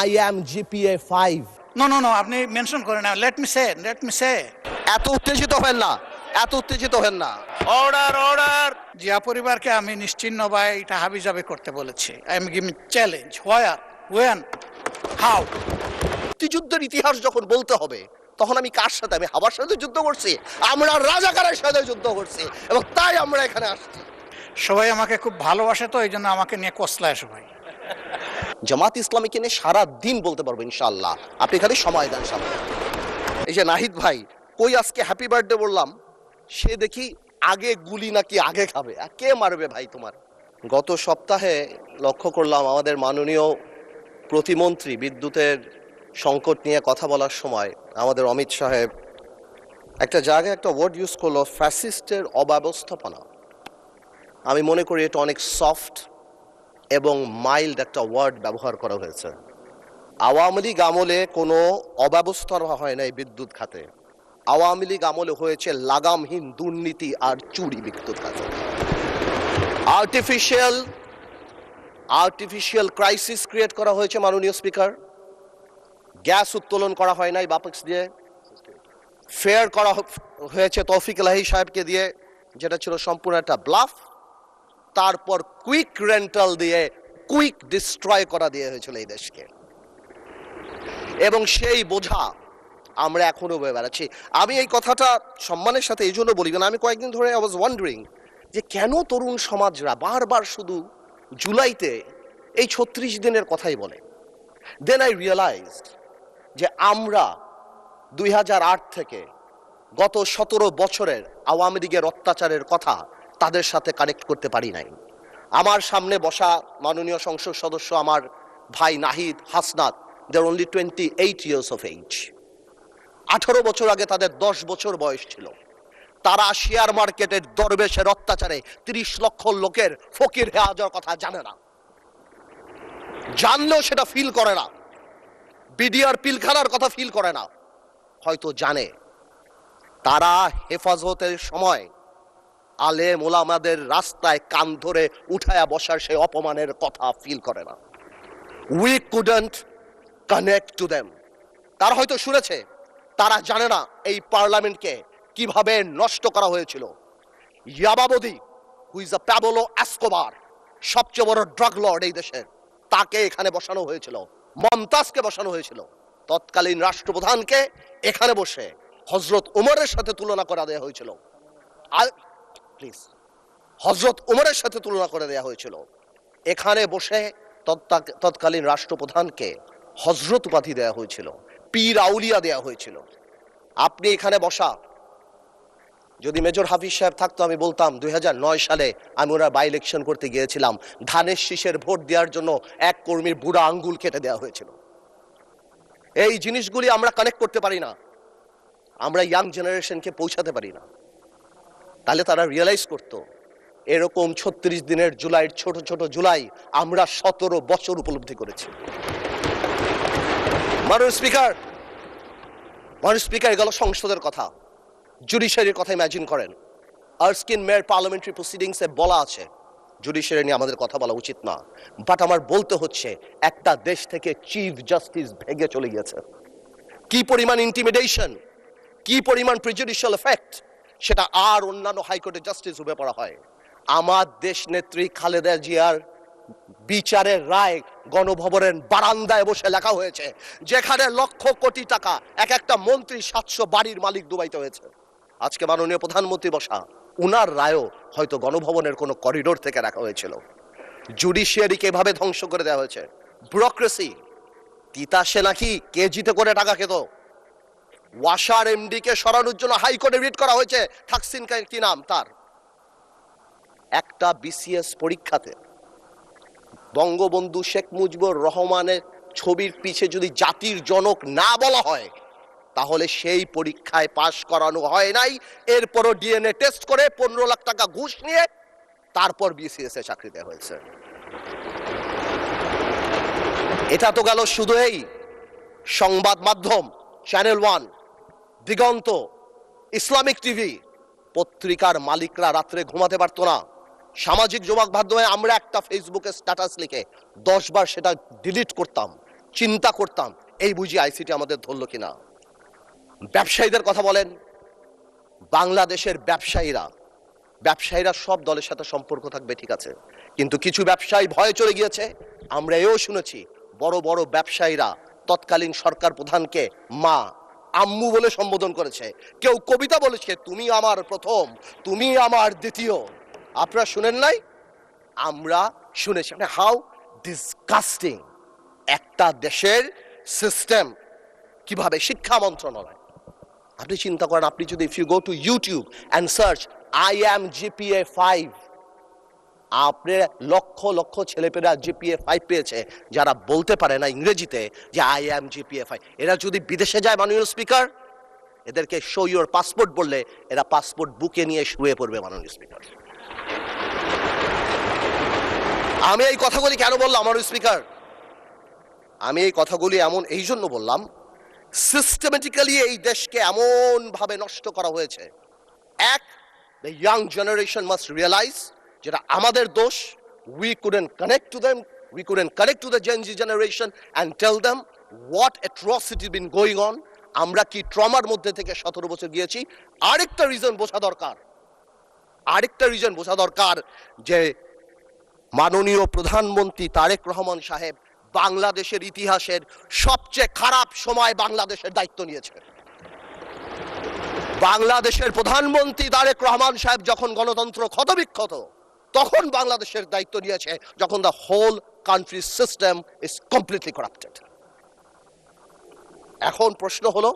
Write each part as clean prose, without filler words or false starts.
I am GPA 5. No, আপনি mention করেন না। লেট মি সে। এত উত্তেজিত হেন না, এত উত্তেজিত হেন না। অর্ডার। জিয়া পরিবারকে আমি নিশ্চিহ্ন বা এটা হাবিজাবি করতে বলেছি। I am giving challenge. Where, when, how? মুক্তিযুদ্ধের ইতিহাস যখন বলতে হবে তখন আমি কার সাথে? আমি হাবার সাথে যুদ্ধ করছি, আমরা রাজাকারের সাথে যুদ্ধ করছি, এবং তাই আমরা এখানে আসছি। সবাই আমাকে খুব ভালোবাসে, তো এই জন্য আমাকে নিয়ে কসলায় সবাই। জামাত ইসলামীকে নিয়ে সারা দিন বলতে পারবো ইনশাআল্লাহ, আপনি খালি সময় দেন সামনে। এই যে নাহিদ ভাই কই আজকে হ্যাপি বার্থডে বললাম, সে দেখি আগে গুলি নাকি আগে খাবে। কে মারবে ভাই তোমার? গত সপ্তাহে লক্ষ্য করলাম আমাদের মাননীয় প্রতিমন্ত্রী বিদ্যুতের সংকট নিয়ে কথা বলার সময় আমাদের অমিত সাহেব একটা জায়গায় একটা ওয়ার্ড ইউজ করলো, ফ্যাসিস্টের অব্যবস্থাপনা। আমি মনে করি এটা অনেক সফট এবং মাইল্ড একটা ওয়ার্ড ব্যবহার করা হয়েছে। আওয়ামী লীগ আমলে কোনো অব্যবস্থা হয় নাই বিদ্যুৎ খাতে। আওয়ামী লীগ আমলে হয়েছে লাগামহীন দুর্নীতি আর চুরি বিদ্যুৎ খাতে। আর্টিফিশিয়াল ক্রাইসিস ক্রিয়েট করা হয়েছে মাননীয় স্পিকার। গ্যাস উত্তোলন করা হয় নাই বাপেক্স দিয়ে, ফেয়ার করা হয়েছে তৌফিক এলাহি সাহেবকে দিয়ে, যেটা ছিল সম্পূর্ণ একটা ব্লাফ। তারপর কুইক রেন্টাল দিয়ে কুইক ডিস্ট্রয় করা দিয়ে হয়েছিল এই দেশকে, এবং সেই বোঝা আমরা এখনো বয়ে বেড়াচ্ছি। আমি এই কথাটা সম্মানের সাথে এই জন্য বলি না, আমি কয়েকদিন ধরে আই ওয়াজ ওয়ান্ডারিং যে কেন তরুণ সমাজরা বারবার শুধু জুলাইতে এই 36 দিনের কথাই বলে। দেন আই রিয়েলাইজড যে আমরা 2008 থেকে গত 17 বছরের আওয়ামী লীগের অত্যাচারের কথা তাদের সাথে কানেক্ট করতে পারি নাই। আমার সামনে বসা মাননীয় সংসদ সদস্য আমার ভাই নাহিদ, হাসনাত, দে আর অনলি 28 years of age। 18 বছর আগে তাদের 10 বছর বয়স ছিল। তারা শেয়ার মার্কেটের দরবেশের অত্যাচারে 30 লক্ষ লোকের ফকির হয়ে যাওয়ার কথা জানে না, জানলেও সেটা ফিল করে না। বিডিআর পিলখানার কথা ফিল করে না, হয়তো জানে। তারা হেফাজতের সময় আলেম ওলামাদের রাস্তায় কান ধরে উঠায়া বসার সেই অপমানের কথা ফিল করে না। We couldn't connect to them. তারা হয়তো শুনেছে, তারা জানে না এই পার্লামেন্টকে কিভাবে নষ্ট করা হয়েছিল। ইয়াবাবদি, who is a Pablo Escobar, সবচেয়ে বড় ড্রাগ লর্ড এই দেশের, তাকে এখানে বসানো হয়েছিল। মমতাজকে বসানো হয়েছিল। তৎকালীন রাষ্ট্রপ্রধানকে এখানে বসে হজরত উমরের সাথে তুলনা করে দেওয়া হয়েছিল। প্লিজ, হজরত উমরের সাথে তুলনা করে দেওয়া হয়েছিল। এখানে বসে তৎকালীন রাষ্ট্রপ্রধানকে হজরত উপাধি দেওয়া হয়েছিল, পীর আউলিয়া দেওয়া হয়েছিল। আপনি এখানে বসা, যদি মেজর হাফিজ সাহেব থাকতো আমি বলতাম 2009 সালে আমি ওরা বাই ইলেকশন করতে গিয়েছিলাম, ধানের শীষের ভোট দেওয়ার জন্য এক কর্মীর বুড়া আঙ্গুল কেটে দেওয়া হয়েছিল। এই জিনিসগুলি আমরা কানেক্ট করতে পারি না, আমরা ইয়াং জেনারেশনকে পৌঁছাতে পারি না। তাহলে তারা রিয়েলাইজ করতো এরকম 36 দিনের জুলাইয়ের ছোট ছোট জুলাই আমরা 17 বছর উপলব্ধি করেছি। মাননীয় স্পিকার গেল সংসদের কথা, জুডিশিয়ারির কথা ইমাজিন করেন। আর্স্কিন মেয়র পার্লামেন্টারি প্রসিডিংসে বলা আছে জুডিশিয়ারি নিয়ে আমাদের কথা বলা উচিত না, বাট আমার বলতে হচ্ছে একটা দেশ থেকে চিফ জাস্টিস ভেগে চলে গিয়েছে। কি পরিমাণ ইন্টিমিডেশন, কি পরিমাণ প্রেজুডিশিয়াল এফেক্ট, সেটা আর অন্যান্য হাইকোর্টের জাস্টিস রূপে পড়া হয়। আমার দেশ নেত্রী খালেদা জিয়ার বিচারের রায় গণভবনের বারান্দায় বসে লেখা হয়েছে, যেখানে লক্ষ কোটি টাকা এক একটা মন্ত্রী 700 বাড়ির মালিক ডুবাইতে হয়েছে। আজকে মাননীয় প্রধানমন্ত্রী বসা, উনার রায়ও হয়তো গণভবনের কোনো করিডোর থেকে রাখা হয়েছিল। জুডিশিয়ারিকে এভাবে ধ্বংস করে দেওয়া হয়েছে। ব্যুরোক্রেসি, তিতাসে নাকি কেজিতে করে টাকা খেত। ওয়াসার এমডি কে সরানোর জন্য হাইকোর্টে রিট করা হয়েছে, থাকসিন কি নাম তার। একটা বিসিএস পরীক্ষাতে বঙ্গবন্ধু শেখ মুজিবুর রহমানের ছবির পিছে যদি জাতির জনক না বলা হয়, তাহলে সেই পরীক্ষায় পাশ করানো হয় নাই। এরপরও ডিএনএ টেস্ট করে 15 লাখ টাকা ঘুষ নিয়ে তারপর বিসিএস এ চাকরি দেওয়া হয়েছে। এটা তো গেল শুধু এই সংবাদ মাধ্যম, চ্যানেল 1, দিগন্ত, ইসলামিক টিভি। পত্রিকার মালিকরা রাত্রে ঘুমাতে পারতো না। সামাজিক যোগাযোগ মাধ্যমে আমরা একটা ফেসবুকে স্ট্যাটাস লিখে 10 বার সেটা ডিলিট করতাম, চিন্তা করতাম এই বুঝি আইসিটি আমাদের ধরলো কিনা। ব্যবসায়ীদের কথা বলেন, বাংলাদেশের ব্যবসায়ীরা সব দলের সাথে সম্পর্ক থাকবে ঠিক আছে, কিন্তু কিছু ব্যবসায়ী ভয়ে চলে গিয়েছে। আমরা এও শুনেছি বড় বড় ব্যবসায়ীরা তৎকালীন সরকার প্রধানকে মা, আম্মু বলে সম্বোধন করেছে। কেউ কবিতা বলেছে, তুমি আমার প্রথম, তুমি আমার দ্বিতীয়। আপনারা শুনেন নাই? আমরা শুনেছি। হাউ ডিসগাস্টিং একটা দেশের সিস্টেম, কিভাবে শিক্ষা মন্ত্রণালয়। আপনি চিন্তা করেন, আপনি যদি if you go to YouTube and search I am GPA 5, আপনি লক্ষ লক্ষ ছেলেপেরা জিপিএ 5 পেয়েছে যারা বলতে পারে না ইংরেজিতে যে আই অ্যাম জিপিএ 5। এরা যদি বিদেশে যায় মাননীয় স্পিকার, এদেরকে শো ইউর পাসপোর্ট বললে এরা পাসপোর্ট বুকে নিয়ে শুয়ে পড়বে মাননীয় স্পিকার। আমি এই কথাগুলি কেন বললাম মাননীয় স্পিকার? আমি এই কথাগুলি এই জন্য বললাম, সিস্টেমেটিক্যালি এই দেশকে এমন ভাবে নষ্ট করা হয়েছে। এক, the young generation must realise যেটা আমাদের দোষ। We couldn't connect to them, we couldn't connect to the Gen Z generation and tell them what atrocity been going on. আমরা কি ট্রমার মধ্যে থেকে 17 বছর গিয়েছি। আরেকটা রিজন বোঝা দরকার যে মাননীয় প্রধানমন্ত্রী তারেক রহমান সাহেব বাংলাদেশের ইতিহাসের সবচেয়ে খারাপ সময় বাংলাদেশের দায়িত্ব নিয়েছে। বাংলাদেশের প্রধানমন্ত্রী তারেক রহমান সাহেব যখন গণতন্ত্র ক্ষতবিক্ষত, তখন বাংলাদেশের দায়িত্ব নিয়েছে, যখন the whole country system is completely corrupted. এখন প্রশ্ন হলো,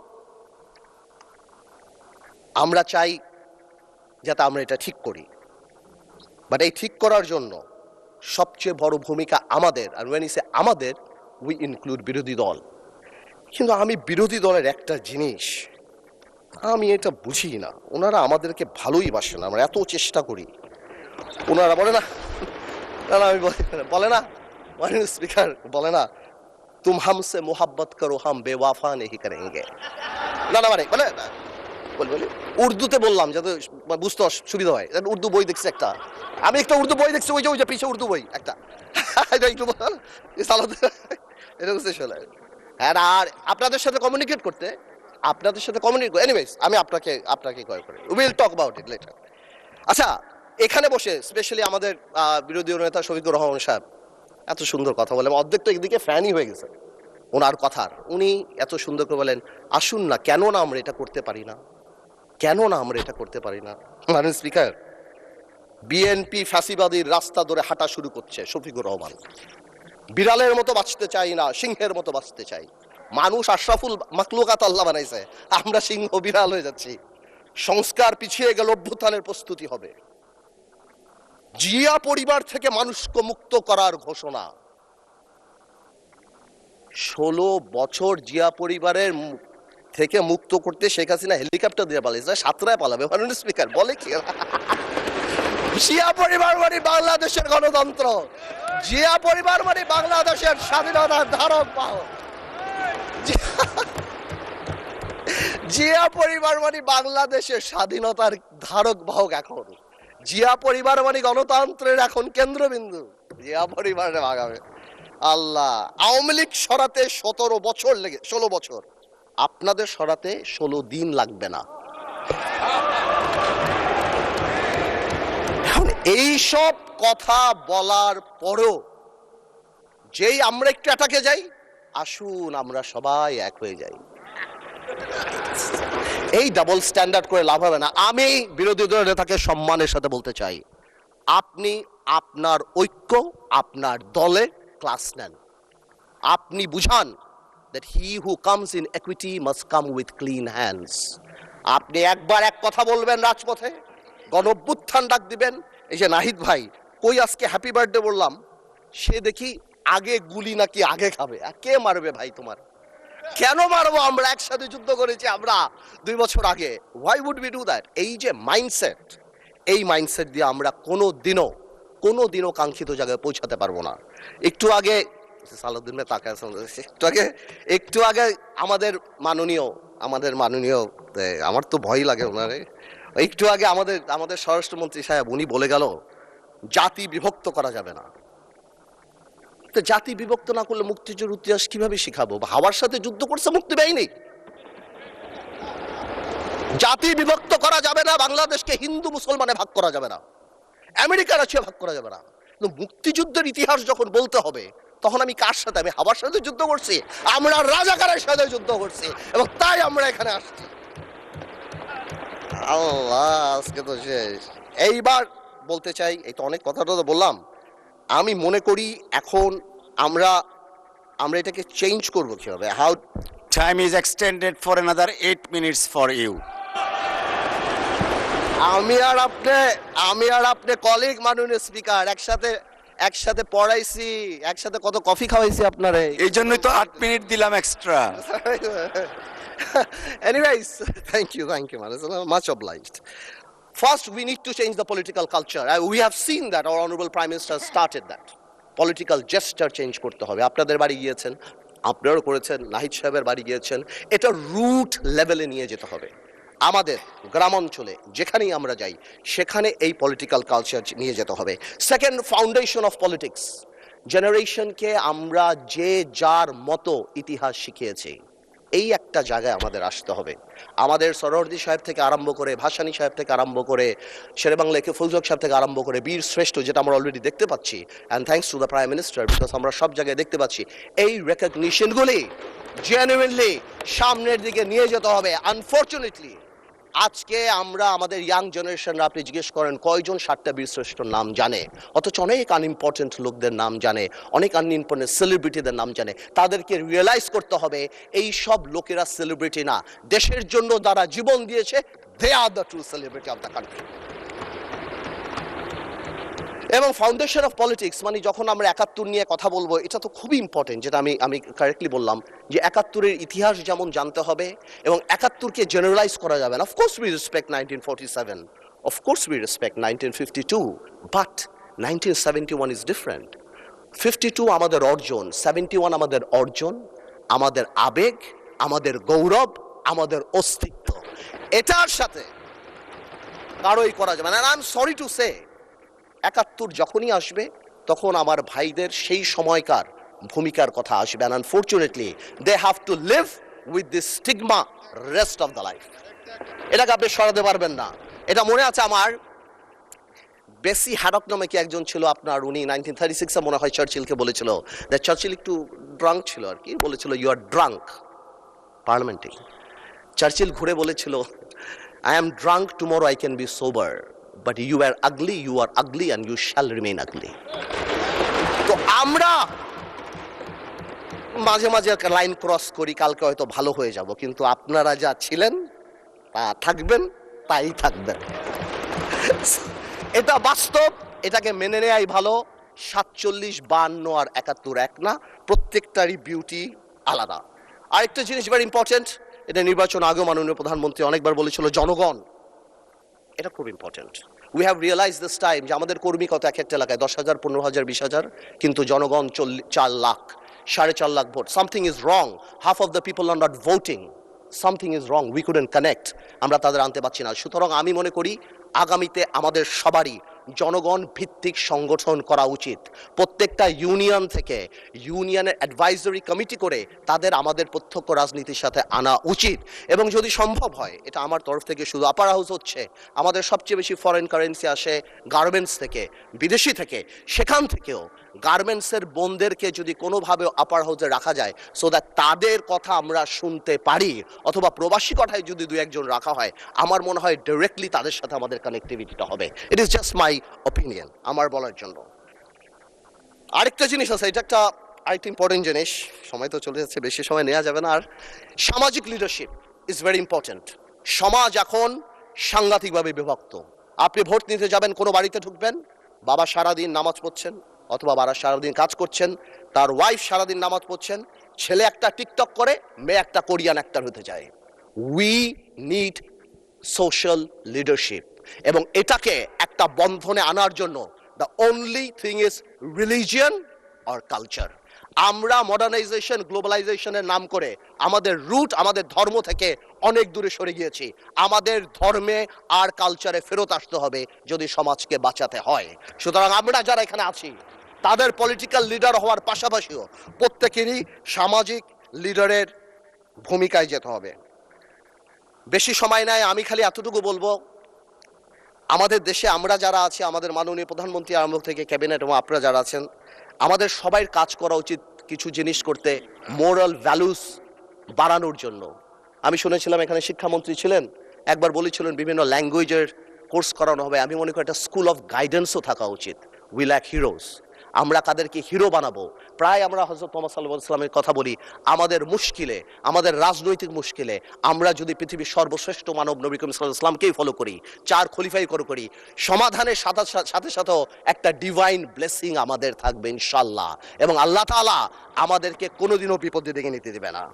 আমরা চাই যাতে আমরা এটা ঠিক করি, বাট এই ঠিক করার জন্য সবচেয়ে বড় ভূমিকা আমাদের। আর when I say আমাদের, উই ইনক্লুড বিরোধী দল। কিন্তু আমি বিরোধী দলের একটা জিনিস আমি এটা বুঝি না, ওনারা আমাদেরকে ভালোই বাসে না, আমরা এত চেষ্টা করি। ওনারা বলে না, আমি বলে না মাননীয় স্পিকার, বলে না তুম হামসে মোহাব্বত করো হাম বেওয়াফা নেহি করেঙ্গে। মানে বলি উর্দুতে বললাম যাতে বুঝতে সুবিধা হয়। উর্দু বই দেখছি একটা, আমি একটা উর্দু বই দেখছি, ওই যে পিছিয়ে উর্দু বই একটা, আর আপনাদের সাথে কমিউনিকেট করতে, এনিওয়েজ আমি আপনাকে কল করি, will talk about it later. আচ্ছা, এখানে বসে স্পেশালি আমাদের বিরোধী নেতা শফিকুর রহমান সাহেব এত সুন্দর কথা বলেন, অর্ধেক তো একদিকে ফ্যানই হয়ে গেছে ওনার কথার। উনি এত সুন্দর করে বলেন, আসুন না, কেন না আমরা এটা করতে পারি না, মাননীয় স্পিকার, বিএনপি ফ্যাসিবাদীর রাস্তা ধরে হাঁটা শুরু করছে শফিকুর রহমান। বিড়ালের মতো বাঁচতে চাই না, সিংহের মতো বাঁচতে চাই। মানুষ আশরাফুল মাখলুকাত আল্লাহ বানাইছে, আমরা সিংহ বিড়াল হয়ে যাচ্ছি। সংস্কার পিছিয়ে গেল, অভ্যুত্থানের প্রস্তুতি হবে। জিয়া পরিবার থেকে মানুষকে মুক্ত করার ঘোষণা। 16 বছর জিয়া পরিবারের থেকে মুক্ত করতে শেখ হাসিনা হেলিকপ্টার দিয়ে পালিয়েছে, সাতরায় পালাবে মাননীয় স্পিকার। বলে কি জিয়া পরিবার মানে বাংলাদেশের গণতন্ত্র, জিয়া পরিবার মানে বাংলাদেশের স্বাধীনতার ধারক বাহক, জিয়া পরিবার মানে বাংলাদেশের স্বাধীনতার ধারক বাহক। এখন জিয়া পরিবার মানে গণতন্ত্রের এখন কেন্দ্রবিন্দু। জিয়া পরিবারে ভাগাবে আল্লাহ। আওয়ামী লীগ সরাতে 16 বছর, আপনাদের সরাতে 16 দিন লাগবে না। এখন এইসব কথা বলার পরও যেই আমরা একটু অ্যাটাকে যাই, আসুন আমরা সবাই এক হয়ে যাই, এই ডাবল স্ট্যান্ডার্ড করে লাভ হবে না। আমি বিরোধী দলের নেতাকে সম্মানের সাথে বলতে চাই, আপনি আপনার ঐক্য আপনার দলে ক্লাস নেন। আপনি বুঝান that he who comes in equity must come with clean hands. আপনি একবার এক কথা বলবেন রাজপথে, গণঅভ্যুত্থান ডাক দিবেন। এই যে নাহিদ ভাই কই আজকে হ্যাপি বার্থডে বললাম, সে দেখি আগে গুলি নাকি আগে খাবে। কে মারবে ভাই তোমার? কেন মারবো? আমরা একসাথে যুদ্ধ করেছি আমরা 2 বছর আগে। Why would we do that? এই যে মাইন্ডসেট, এই মাইন্ডসেট দিয়ে আমরা কোনোদিনও কাঙ্ক্ষিত জায়গায় পৌঁছাতে পারবো না। একটু আগে একটু আগে আমাদের মাননীয় আমার তো ভয় লাগে ওনারে, একটু আগে আমাদের স্বরাষ্ট্রমন্ত্রী সাহেব উনি বলে গেল জাতি বিভক্ত করা যাবে না। তো জাতি বিভক্ত না করলে মুক্তিযুদ্ধের ইতিহাস কিভাবে শিখাবো? হাওয়ার সাথে যুদ্ধ করছে মুক্তি বাহিনী। জাতি বিভক্ত করা যাবে না, বাংলাদেশকে হিন্দু মুসলমানে ভাগ করা যাবে না, আমেরিকা রাশিয়া ভাগ করা যাবে না। কিন্তু মুক্তিযুদ্ধের ইতিহাস যখন বলতে হবে তখন আমি কার সাথে? আমি হাওয়ার সাথে যুদ্ধ করছি, আমরা রাজাকারের সাথে যুদ্ধ করছি, এবং তাই আমরা এখানে আসছি। আল্লাহ, আজকে তো শেষ। এইবার বলতে চাই, এই তো অনেক কথাটা তো বললাম, আমি মনে করি এখন আমরা এটাকে চেঞ্জ করবো কিভাবে? How Time is extended for another 8 minutes for you. আমি আর আপনি কলিগ, মাননীয় স্পিকার, একসাথে পড়াইছি, একসাথে কত কফি খাওয়াইছি আপনারে। এই জন্যই তো 8 মিনিট দিলাম extra. Anyways, thank you, much obliged. First, we need to change the political culture. We have seen that our honorable Prime Minister started that. Political gesture change করতে হবে। আপনাদের বাড়ি গিয়েছেন, আপনারাও করেছেন, নাহিদ সাহেবের বাড়ি গিয়েছেন। এটা রুট লেভেলে নিয়ে যেতে হবে। আমাদের গ্রাম অঞ্চলে যেখানেই আমরা যাই সেখানে এই পলিটিক্যাল কালচার নিয়ে যেতে হবে। Second, foundation of politics. জেনারেশনকে আমরা যে যার মতো ইতিহাস শিখিয়েছি, এই একটা জায়গায় আমাদের আসতে হবে। আমাদের সরোয়ার্দী সাহেব থেকে আরম্ভ করে, ভাসানী সাহেব থেকে আরম্ভ করে, শেরেবাংলা একে ফৌজক সাহেব থেকে আরম্ভ করে বীর শ্রেষ্ঠ, যেটা আমরা অলরেডি দেখতে পাচ্ছি, and thanks to the prime minister, because আমরা সব জায়গায় দেখতে পাচ্ছি এই রেকগনিশনগুলি জেনুইনলি সামনের দিকে নিয়ে যেতে হবে। আনফর্চুনেটলি আজকে আমরা আমাদের ইয়াং জেনারেশনরা, আপনি জিজ্ঞেস করেন কয়জন 7টা বীরশ্রেষ্ঠর নাম জানে, অথচ অনেক আনইম্পর্টেন্ট লোকদের নাম জানে, অনেক আনইম্পর্টেন্ট সেলিব্রিটিদের নাম জানে। তাদেরকে রিয়েলাইজ করতে হবে এই সব লোকেরা সেলিব্রিটি না, দেশের জন্য যারা জীবন দিয়েছে, they are the true celebrity of the country. এবং ফাউন্ডেশন অফ পলিটিক্স মানে যখন আমরা 71 নিয়ে কথা বলবো, এটা তো খুবই ইম্পর্টেন্ট, যেটা আমি কারেক্টলি বললাম যে 71-এর ইতিহাস যেমন জানতে হবে এবং 71-কে জেনারেলাইজ করা যাবে না। Of course we respect 1947, of course we respect 1952, but 1971 is different. 52 আমাদের অর্জন, 71 আমাদের অর্জন, আমাদের আবেগ, আমাদের গৌরব, আমাদের অস্তিত্ব। এটার সাথে কারোই করা যাবে না। I am sorry to say, 71 যখনই আসবে তখন আমার ভাইদের সেই সময়কার ভূমিকার কথা আসবে। and unfortunately they have to live with this stigma rest of the life. এটাকে আপনি সরাতে পারবেন না। এটা মনে আছে আমার, বেসি হ্যাডক নামে কি একজন ছিল আপনার, উনি 1936-এ মনে হয় চার্চিলকে বলেছিল, চার্চিল একটু ড্রাঙ্ক ছিল আর কি, বলেছিল ইউ আর ড্রাঙ্ক পার্লামেন্টে। চার্চিল ঘুরে বলেছিল I am drunk, tomorrow I can be sober, but you are ugly and you shall remain ugly. তো আমরা মাঝে মাঝে লাইন ক্রস করি, কালকে হয়তো ভালো হয়ে যাব, কিন্তু আপনারা যা ছিলেন তা থাকবেন, তাই থাকবেন। এটা বাস্তব, এটাকে মেনে নেয়াই ভালো। 47, 52 আর 71 এক না, প্রত্যেকটারই বিউটি আলাদা। আরেকটা জিনিস ভেরি ইম্পর্টেন্ট, এটা নির্বাচন আগে মাননীয় প্রধানমন্ত্রী অনেকবার বলেছিল, জনগণ। এটা খুব important. We have realise this time যে আমাদের কর্মী কত এক একটা এলাকায় 10,000, 15,000, 20,000, কিন্তু জনগণ 4 lakh, 4.5 lakh vote. Something is wrong, half of the people are not voting, something is wrong, we couldn't connect, আমরা তাদের আনতে পারছি না। সুতরাং আমি মনে করি আগামীতে আমাদের সবারই জনগণ ভিত্তিক সংগঠন করা উচিত। প্রত্যেকটা ইউনিয়ন থেকে ইউনিয়নের অ্যাডভাইজরি কমিটি করে তাদের আমাদের প্রত্যক্ষ রাজনীতির সাথে আনা উচিত। এবং যদি সম্ভব হয়, এটা আমার তরফ থেকে শুধু, আপার হাউস হচ্ছে আমাদের সবচেয়ে বেশি ফরেন কারেন্সি আসে গার্মেন্টস থেকে, বিদেশি থেকে, সেখান থেকেও গার্মেন্টসের বোনদেরকে যদি কোনোভাবে আপার হাউসে রাখা যায়, সো দ্যাট তাদের কথা আমরা শুনতে পারি, অথবা প্রবাসী কথায় যদি 2-1 জন রাখা হয়, আমার মনে হয় ডিরেক্টলি তাদের সাথে আমাদের কানেক্টিভিটিটা হবে। It is just my opinion, আমার বলার জন্য। আরেকটা জিনিস আছে, এটা আরেকটা ইম্পর্টেন্ট জিনিস, সময় তো চলে যাচ্ছে, বেশি সময় নেওয়া যাবে না। আর সামাজিক লিডারশিপ ইজ ভেরি ইম্পর্টেন্ট। সমাজ এখন সাংঘাতিকভাবে বিভক্ত। আপনি ভোট নিতে যাবেন, কোনো বাড়িতে ঢুকবেন, বাবা সারাদিন নামাজ পড়ছেন, অথবা বাবা সারাদিন কাজ করছেন, তার ওয়াইফ সারাদিন নামাজ পড়ছেন, ছেলে একটা টিকটক করে, মেয়ে একটা কোরিয়ান অ্যাক্টর হতে যায়। উই নিড সোশ্যাল লিডারশিপ, এবং এটাকে একটা বন্ধনে আনার জন্য the only thing is religion or culture. আমরা মডার্নাইজেশন, গ্লোবালাইজেশনের নাম করে আমাদের রুট, আমাদের ধর্ম থেকে অনেক দূরে সরে গিয়েছি। আমাদের ধর্মে আর কালচারে ফেরত আসতে হবে যদি সমাজকে বাঁচাতে হয়। সুতরাং আমরা যারা এখানে আছি, তাদের পলিটিক্যাল লিডার হওয়ার পাশাপাশিও প্রত্যেকেরই সামাজিক লিডারের ভূমিকায় যেতে হবে। বেশি সময় নাই, আমি খালি এতটুকু বলবো, আমাদের দেশে আমরা যারা আছি, আমাদের মাননীয় প্রধানমন্ত্রী আরম্ভ থেকে ক্যাবিনেট এবং আপনারা যারা আছেন, আমাদের সবাই কাজ করা উচিত কিছু জিনিস করতে, মোরাল ভ্যালুস বাড়ানোর জন্য। আমি শুনেছিলাম এখানে শিক্ষামন্ত্রী ছিলেন, একবার বলেছিলেন বিভিন্ন ল্যাঙ্গুয়েজের কোর্স করানো হবে। আমি মনে করি একটা স্কুল অফ গাইডেন্সও থাকা উচিত। We lack heroes. আমরা কাদেরকে হিরো বানাবো? প্রায় আমরা হযরত মুহাম্মদ সাল্লাল্লাহু আলাইহি ওয়াসাল্লামের কথা বলি, আমাদের মুশকিলে, আমাদের রাজনৈতিক মুশকিলে আমরা যদি পৃথিবীর সর্বশ্রেষ্ঠ মানব নবী করিম সাল্লাল্লাহু আলাইহি ওয়াসাল্লামকেই ফলো করি, 4 খলিফাই করি, সমাধানের সাথে সাথেও একটা ডিভাইন ব্লেসিং আমাদের থাকবে ইনশাআল্লাহ, এবং আল্লাহ তাআলা আমাদেরকে কোনোদিনও বিপদের দিকে নিতে দেবে না।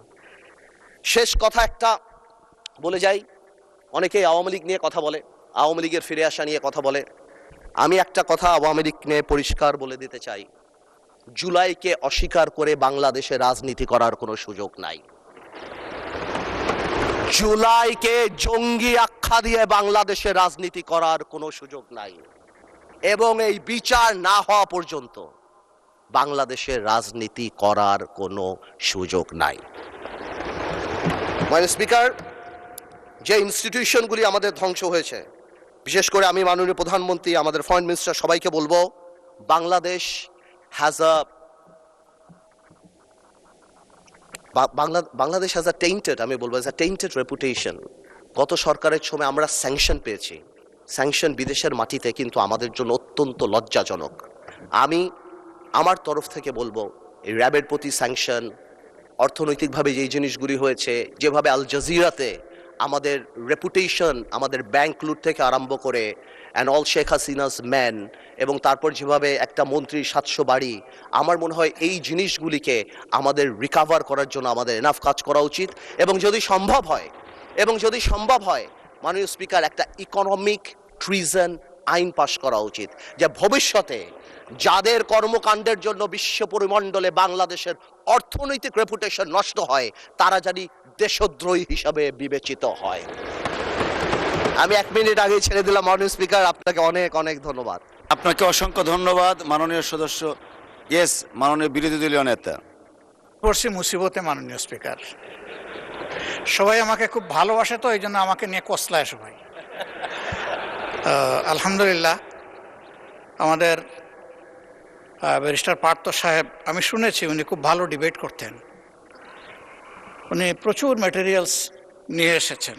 শেষ কথা একটা বলে যাই, অনেকেই আওয়ামী লীগ নিয়ে কথা বলে, আওয়ামী লীগের ফিরে আসা নিয়ে কথা বলে। আমি একটা কথা আওয়ামী লীগ নিয়ে পরিষ্কার বলে দিতে চাই, জুলাইকে অস্বীকার করে বাংলাদেশে রাজনীতি করার কোনো সুযোগ নাই। জুলাইকে জঙ্গি আখ্যা দিয়ে বাংলাদেশে রাজনীতি করার কোনো সুযোগ নাই, এবং এই বিচার না হওয়া পর্যন্ত বাংলাদেশে রাজনীতি করার কোনো সুযোগ নাই। মাননীয় স্পিকার, যে ইনস্টিটিউশনগুলি আমাদের ধ্বংস হয়েছে, বিশেষ করে আমি মাননীয় প্রধানমন্ত্রী, আমাদের ফরেন মিনিস্টার সবাইকে বলবো, বাংলাদেশ হ্যাজ আ টেইন্টেড, আমি বলবো অ্যাজ আ টেইন্টেড রেপুটেশন। গত সরকারের সময় আমরা স্যাংশন পেয়েছি, স্যাংশন বিদেশের মাটিতে, কিন্তু আমাদের জন্য অত্যন্ত লজ্জাজনক। আমি আমার তরফ থেকে বলবো, এই র্যাবের প্রতি স্যাংশন, অর্থনৈতিকভাবে যেই জিনিসগুলি হয়েছে, যেভাবে আল জাজিরাতে আমাদের রেপুটেশন, আমাদের ব্যাংক লুট থেকে আরম্ভ করে and all Sheikh Hasina's man, এবং তারপর যেভাবে একটা মন্ত্রীর 700 বাড়ি, আমার মনে হয় এই জিনিসগুলিকে আমাদের রিকাভার করার জন্য আমাদের এনাফ কাজ করা উচিত। এবং যদি সম্ভব হয় মাননীয় স্পিকার, একটা ইকোনমিক ট্রিজন আইন পাশ করা উচিত, যে ভবিষ্যতে যাদের কর্মকাণ্ডের জন্য বিশ্ব পরিমণ্ডলে বাংলাদেশের অর্থনৈতিক রেপুটেশন নষ্ট হয়, তারা জানি দেশদ্রোহী হিসাবে বিবেচিত হয়। আমি 1 মিনিট আগেই ছেড়ে দিলাম মাননীয় স্পিকার, আপনাকে অনেক অনেক ধন্যবাদ। আপনাকে অসংখ্য ধন্যবাদ মাননীয় সদস্য। ইয়েস, মাননীয় বিরোধী দলীয় নেতা। পড়ছি মুসিবতে মাননীয় স্পিকার, সবাই আমাকে খুব ভালোবাসে, তো এই জন্য আমাকে নিয়ে কসলায় সবাই। আলহামদুলিল্লাহ, আমাদের ব্যারিস্টার পার্থ সাহেব, আমি শুনেছি উনি খুব ভালো ডিবেট করতেন, উনি প্রচুর ম্যাটেরিয়ালস নিয়ে এসেছেন।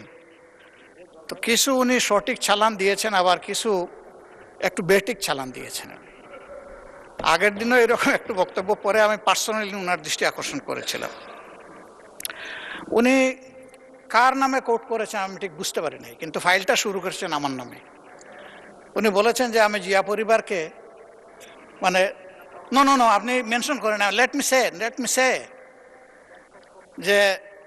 তো কিছু উনি সঠিক চালান দিয়েছেন, আবার কিছু একটু বেঠিক চালান দিয়েছেন। আগের দিনও এরকম একটু বক্তব্য পরে আমি পার্সোনালি ওনার দৃষ্টি আকর্ষণ করেছিলাম। উনি কার নামে কোর্ট করেছেন আমি ঠিক বুঝতে পারি নাই, কিন্তু ফাইলটা শুরু করেছেন আমার নামে। উনি বলেছেন যে আমি জিয়া পরিবারকে, মানে নো আপনি মেনশন করেন না, লেট মি সে যে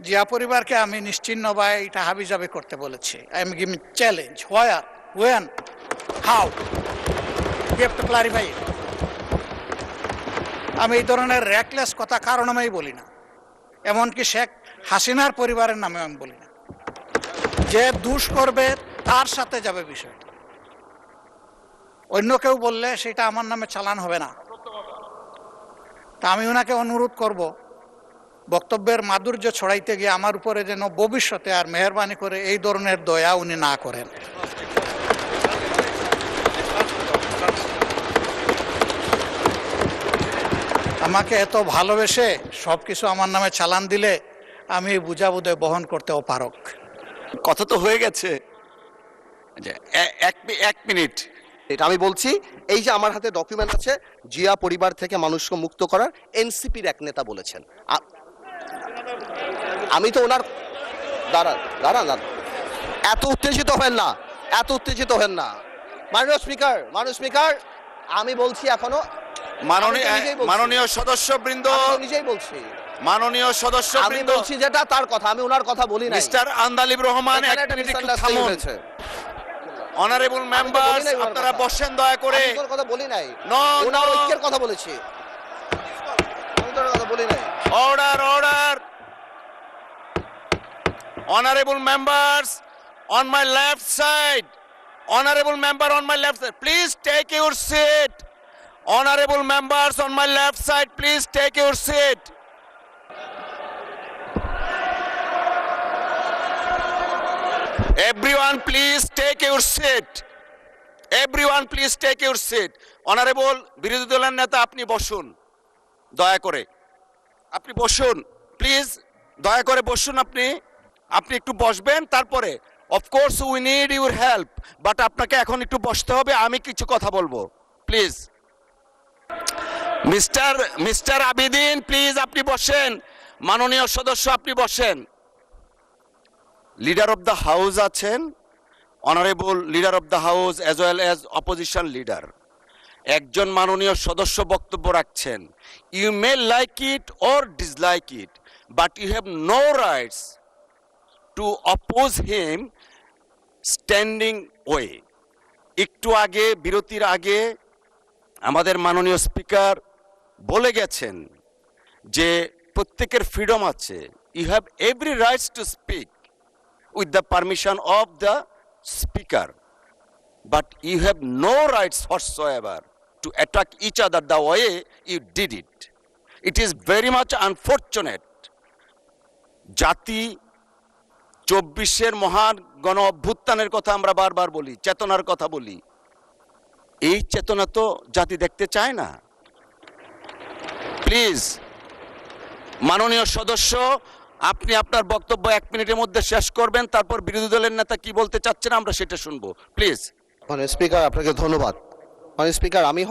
জিয়া পরিবারকে আমি নিশ্চিহ্ন বা এটা হাবিজাবি করতে বলেছি। I am giving challenge, where, when, how, you have to clarify. আমি এই ধরনের র্যাকলেস কথা কারো নামেই বলি না, এমনকি শেখ হাসিনার পরিবারের নামে আমি বলি না। যে দুষ করবে তার সাথে যাবে বিষয়টা, অন্য কেউ বললে সেটা আমার নামে চালান হবে না। তা আমি ওনাকে অনুরোধ করব, বক্তব্যের মাধুর্য ছড়াইতে গিয়ে আমার উপরে যেন ভবিষ্যতে আর মেহরবানি করে এই ধরনের দয়া উনি না করেন। আমাকে এত ভালোবেসে সব কিছু আমার নামে চালান দিলে আমি বুঝাবুঝে বহন করতে অপারক। কথা তো হয়ে গেছে। এক মিনিট, এটা আমি বলছি, এই যে আমার হাতে ডকুমেন্ট আছে, জিয়া পরিবার থেকে মানুষকে মুক্ত করার এনসিপির এক নেতা বলেছেন। আমি তো ওনার দাঁড়ান, এত উত্তেজিত হেন না মাননীয় স্পিকার, আমি বলছি এখনো, মাননীয় সদস্যবৃন্দ, নিজেই বলছি, মাননীয় আমি বলছি যেটা তার কথা, আমি ওনার কথা বলি না। Mister Andalib Rahman, honourable members, আপনারা বসেন দয়া করে। কথা বলি নাই, ওনার ঐক্যের কথা বলেছি, কথা বলি নাই। Order. Honorable members on my left side. Honorable member on my left side. Please take your seat. Honorable members on my left side, please take your seat. Everyone, please take your seat. Everyone, please take your seat. Honorable বিরোধী দলের নেতা, আপনি বসুন দয়া করে। আপনি বসুন please, দয়া করে বসুন। আপনি একটু বসবেন, তারপরে of course we need your help, but আপনাকে এখন একটু বসতে হবে, আমি কিছু কথা বলবো প্লিজ। মিস্টার আবিদিন, প্লিজ আপনি বসেন। মাননীয় সদস্য, আপনি বসেন। লিডার অফ দ্য হাউস আছেন, honourable leader of the house as well as opposition leader. একজন মাননীয় সদস্য বক্তব্য রাখছেন। You may like it or dislike it, but you have no rights to oppose him standing way. একটু আগে, বিরতির আগে আমাদের মাননীয় স্পিকার বলে গেছেন যে প্রত্যেকের ফ্রিডম আছে। You have every rights to speak with the permission of the speaker, but you have no rights whatsoever to attack each other the way you did it. It is very much unfortunate. জাতি 24-এর মহান গণ অভ্যুত্থানের কথা আমরা বারবার বলি, চেতনার কথা বলি। এই চেতনা তো জাতি দেখতে চায় না। প্লিজ মাননীয় সদস্য, আপনি আপনার বক্তব্য 1 মিনিটের মধ্যে শেষ করবেন, তারপর বিরোধী দলের নেতা কি বলতে চাচ্ছেন আমরা সেটা শুনবো প্লিজ। মানে স্পিকার, আপনাকে ধন্যবাদ। মানে স্পিকার, আমি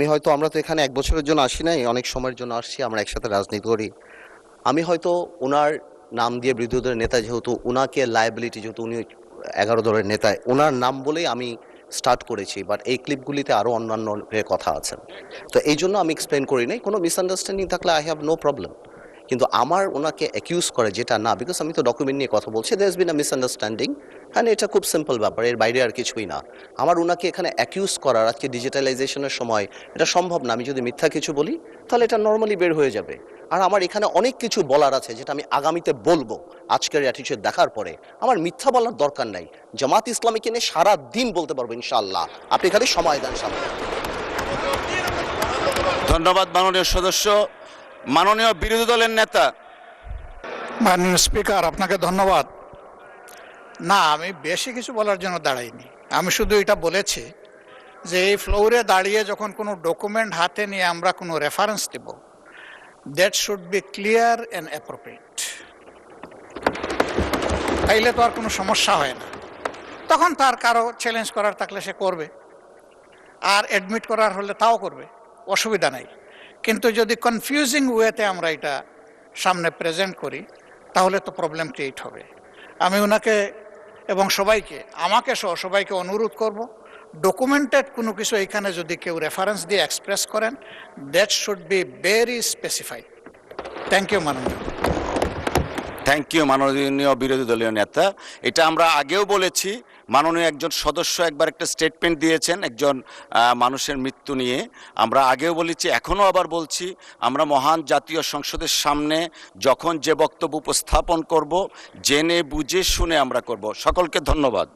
হয়তো আমরা তো এখানে 1 বছরের জন্য আসি নাই, অনেক সময়ের জন্য আসছি, আমরা একসাথে রাজনীতি করি। আমি হয়তো ওনার নাম দিয়ে বিরোধী দলের নেতা, যেহেতু ওনাকে লায়াবিলিটি, যেহেতু উনি 11 দলের নেতা, ওনার নাম বলেই আমি স্টার্ট করেছি, বাট এই ক্লিপগুলিতে আরও অন্যান্য কথা আছেন, তো এই জন্য আমি এক্সপ্লেন করি নাই। কোনো মিসআন্ডারস্ট্যান্ডিং থাকলে আই হ্যাভ নো প্রবলেম, কিন্তু আমার ওনাকে অ্যাকিউজ করে যেটা না, বিকজ আমি তো ডকুমেন্ট নিয়ে কথা বলছি, there has been a misunderstanding, হ্যাঁ এটা খুব সিম্পল ব্যাপার, এর বাইরে আর কিছুই না। আমার ওনাকে এখানে অ্যাকিউজ করার, আজকে ডিজিটালাইজেশনের সময় এটা সম্ভব না। আমি যদি মিথ্যা কিছু বলি তাহলে এটা নর্মালি বের হয়ে যাবে, আর আমার এখানে অনেক কিছু বলার আছে যেটা আমি আগামীতে বলবো। আজকের অ্যাটিটিউড দেখার পরে আমার মিথ্যা বলার দরকার নাই, জামাত ইসলামীকে নিয়ে সারা দিন বলতে পারবো ইনশাআল্লাহ, আপনি খালি সময় দেন সামনে। ধন্যবাদ মাননীয় সদস্য। মাননীয় বিরোধী দলের নেতা। মাননীয় স্পিকার, আপনাকে ধন্যবাদ। না, আমি বেশি কিছু বলার জন্য দাঁড়াইনি, আমি শুধু এটা বলেছি যে এই ফ্লোরে দাঁড়িয়ে যখন কোনো ডকুমেন্ট হাতে নিয়ে আমরা কোনো রেফারেন্স দেব, that should be clear and appropriate. তাইলে তো আর কোনো সমস্যা হয় না, তখন তার কারো চ্যালেঞ্জ করার থাকলে সে করবে, আর অ্যাডমিট করার হলে তাও করবে, অসুবিধা নাই। কিন্তু যদি কনফিউজিং ওয়েতে আমরা এটা সামনে প্রেজেন্ট করি তাহলে তো প্রবলেম ক্রিয়েট হবে। আমি ওনাকে এবং সবাইকে, আমাকে সহ সবাইকে অনুরোধ করব, ডকুমেন্টেড কোনো কিছু এখানে যদি কেউ রেফারেন্স দিয়ে এক্সপ্রেস করেন, that should be very specified. Thank you মাননীয়। থ্যাংক ইউ মাননীয় বিরোধী দলীয় নেতা। এটা আমরা আগেও বলেছি, মাননীয় একজন সদস্য একবার একটা স্টেটমেন্ট দিয়েছেন একজন মানুষের মৃত্যু নিয়ে। আমরা আগেও বলেছি, এখনও আবার বলছি, আমরা মহান জাতীয় সংসদের সামনে যখন যে বক্তব্য উপস্থাপন করব, জেনে বুঝে শুনে আমরা করব। সকলকে ধন্যবাদ।